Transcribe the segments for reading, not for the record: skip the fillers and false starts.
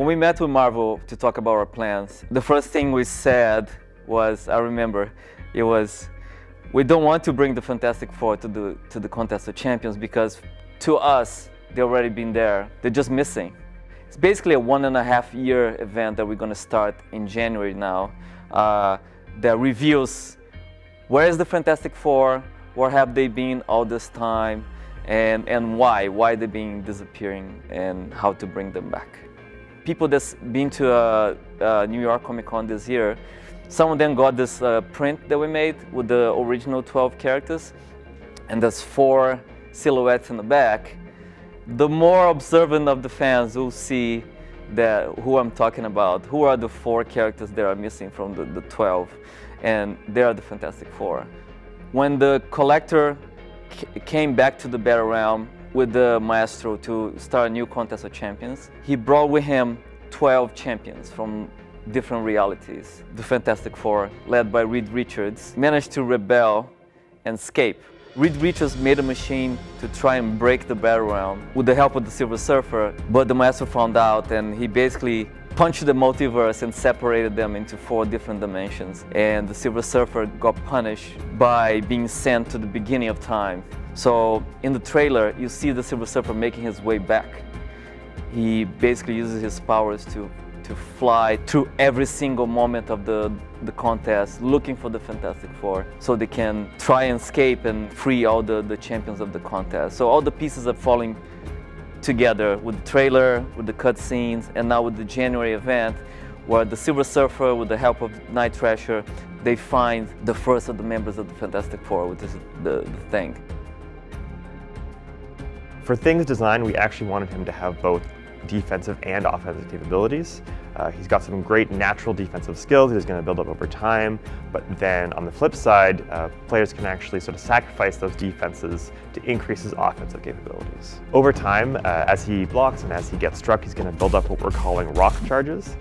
When we met with Marvel to talk about our plans, the first thing we said was, I remember, it was, we don't want to bring the Fantastic Four to the Contest of Champions because to us, they've already been there. They're just missing. It's basically a 1.5-year event that we're going to start in January now that reveals where is the Fantastic Four, where have they been all this time, and why they're being disappearing, and how to bring them back. People that's been to New York Comic Con this year, some of them got this print that we made with the original 12 characters, and there's 4 silhouettes in the back. The more observant of the fans will see that who I'm talking about, who are the 4 characters that are missing from the 12, and they are the Fantastic Four. When the collector came back to the Battle Realm with the Maestro to start a new Contest of Champions, he brought with him 12 champions from different realities. The Fantastic Four, led by Reed Richards, managed to rebel and escape. Reed Richards made a machine to try and break the Battle Realm with the help of the Silver Surfer, but the Maestro found out and he basically punched the multiverse and separated them into 4 different dimensions. And the Silver Surfer got punished by being sent to the beginning of time. So in the trailer, you see the Silver Surfer making his way back. He basically uses his powers to fly through every single moment of the contest, looking for the Fantastic Four, so they can try and escape and free all the champions of the contest. So all the pieces are falling together with the trailer, with the cutscenes, and now with the January event, where the Silver Surfer, with the help of Night Thrasher, they find the first of the members of the Fantastic Four, which is the Thing. For Thing's design, we actually wanted him to have both defensive and offensive capabilities. He's got some great natural defensive skills he's going to build up over time, but then on the flip side, players can actually sort of sacrifice those defenses to increase his offensive capabilities. Over time, as he blocks and as he gets struck, he's going to build up what we're calling rock charges.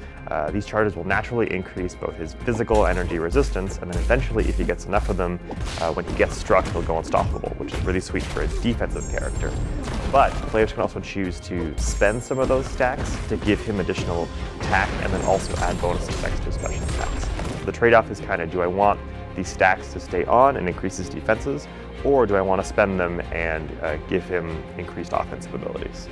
These charges will naturally increase both his physical energy resistance, and then eventually, if he gets enough of them, when he gets struck, he'll go unstoppable, which is really sweet for a defensive character. But players can also choose to spend some of those stacks to give him additional attack and then also add bonus effects to special attacks. The trade-off is kind of, do I want these stacks to stay on and increase his defenses, or do I want to spend them and give him increased offensive abilities?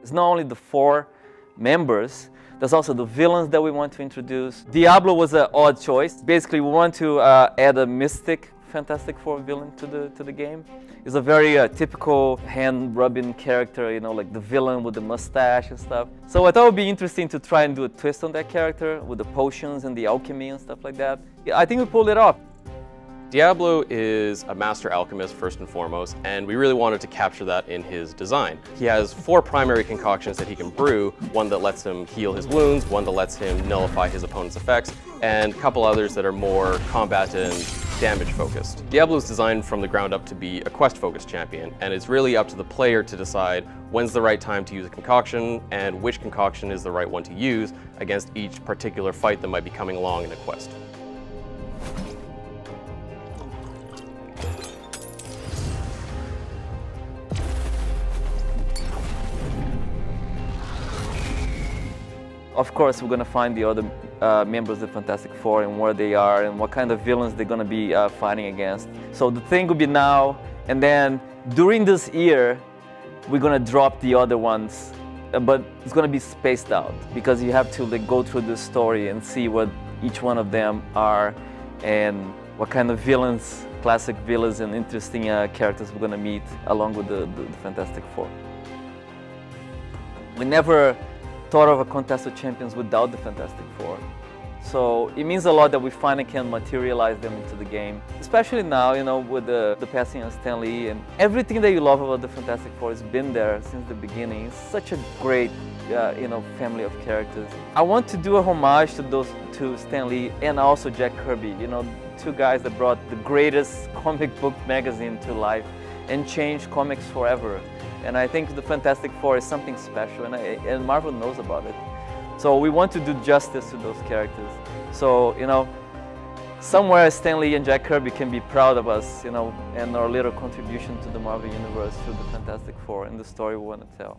It's not only the 4 members, there's also the villains that we want to introduce. Diablo was an odd choice. Basically, we want to add a mystic Fantastic Four villain to the game. He's a very typical hand-rubbing character, you know, like the villain with the mustache and stuff. So I thought it would be interesting to try and do a twist on that character with the potions and the alchemy and stuff like that. Yeah, I think we pulled it off. Diablo is a master alchemist first and foremost, and we really wanted to capture that in his design. He has 4 primary concoctions that he can brew, one that lets him heal his wounds, one that lets him nullify his opponent's effects, and a couple others that are more combat and damage focused. Diablo is designed from the ground up to be a quest focused champion, and it's really up to the player to decide when's the right time to use a concoction and which concoction is the right one to use against each particular fight that might be coming along in a quest. Of course, we're going to find the other members of the Fantastic Four and where they are and what kind of villains they're going to be fighting against. So the Thing will be now, and then during this year, we're going to drop the other ones, but it's going to be spaced out because you have to go through the story and see what each one of them are and what kind of villains, classic villains and interesting characters we're going to meet along with the Fantastic Four. We never thought of a Contest of Champions without the Fantastic Four. So it means a lot that we finally can materialize them into the game. Especially now, you know, with the passing of Stan Lee, and everything that you love about the Fantastic Four has been there since the beginning. It's such a great, you know, family of characters. I want to do a homage to Stan Lee and also Jack Kirby, you know, 2 guys that brought the greatest comic book magazine to life and changed comics forever. And I think the Fantastic Four is something special, and Marvel knows about it. So we want to do justice to those characters. So, you know, somewhere Stan Lee and Jack Kirby can be proud of us, you know, and our little contribution to the Marvel Universe through the Fantastic Four and the story we want to tell.